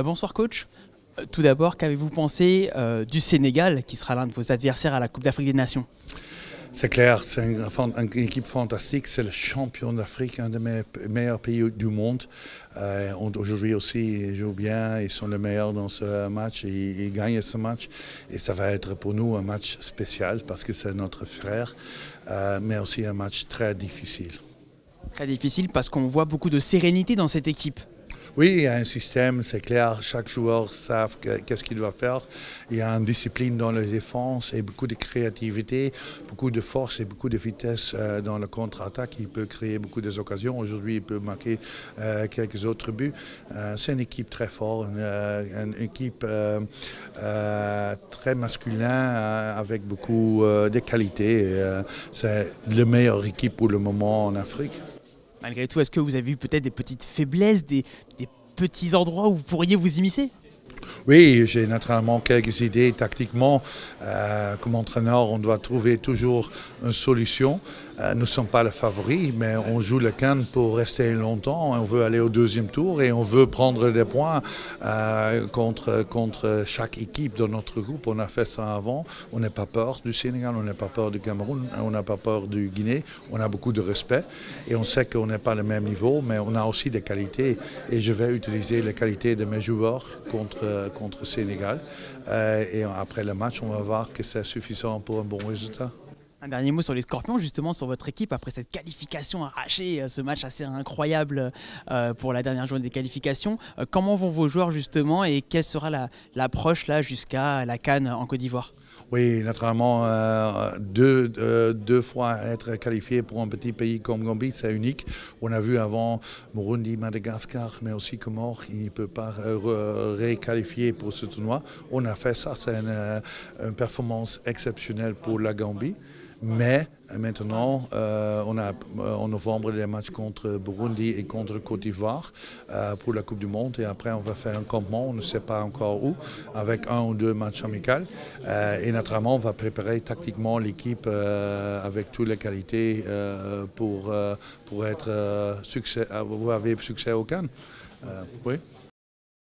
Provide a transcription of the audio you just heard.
Bonsoir coach. Tout d'abord, qu'avez-vous pensé du Sénégal, qui sera l'un de vos adversaires à la Coupe d'Afrique des Nations? C'est clair, c'est une équipe fantastique, c'est le champion d'Afrique, un des meilleurs pays du monde. Aujourd'hui aussi, ils jouent bien, ils sont les meilleurs dans ce match, ils gagnent ce match. Et ça va être pour nous un match spécial parce que c'est notre frère, mais aussi un match très difficile. Très difficile parce qu'on voit beaucoup de sérénité dans cette équipe. Oui, il y a un système, c'est clair, chaque joueur sait qu'est-ce qu'il doit faire. Il y a une discipline dans la défense et beaucoup de créativité, beaucoup de force et beaucoup de vitesse dans le contre-attaque. Il peut créer beaucoup d'occasions. Aujourd'hui, il peut marquer quelques autres buts. C'est une équipe très forte, une équipe très masculine avec beaucoup de qualités. C'est la meilleure équipe pour le moment en Afrique. Malgré tout, est-ce que vous avez eu peut-être des petites faiblesses, des petits endroits où vous pourriez vous immiscer? Oui, j'ai naturellement quelques idées tactiquement. Comme entraîneur, on doit trouver toujours une solution. Nous ne sommes pas les favoris, mais on joue le CAN pour rester longtemps. On veut aller au deuxième tour et on veut prendre des points contre chaque équipe de notre groupe. On a fait ça avant. On n'a pas peur du Sénégal, on n'a pas peur du Cameroun, on n'a pas peur du Guinée. On a beaucoup de respect et on sait qu'on n'est pas le même niveau, mais on a aussi des qualités. Et je vais utiliser les qualités de mes joueurs contre Sénégal. Et après le match, on va voir que c'est suffisant pour un bon résultat. Un dernier mot sur les Scorpions, justement sur votre équipe, après cette qualification arrachée, ce match assez incroyable pour la dernière journée des qualifications. Comment vont vos joueurs justement et quelle sera l'approche là jusqu'à la CAN en Côte d'Ivoire? Oui, naturellement, deux fois être qualifié pour un petit pays comme Gambie, c'est unique. On a vu avant Burundi, Madagascar, mais aussi Comores, ils ne peuvent pas réqualifier pour ce tournoi. On a fait ça, c'est une performance exceptionnelle pour la Gambie. Mais maintenant, on a en novembre des matchs contre Burundi et contre Côte d'Ivoire pour la Coupe du Monde. Et après, on va faire un campement, on ne sait pas encore où, avec un ou deux matchs amicaux. Et naturellement, on va préparer tactiquement l'équipe avec toutes les qualités pour avoir succès au CAN. Oui.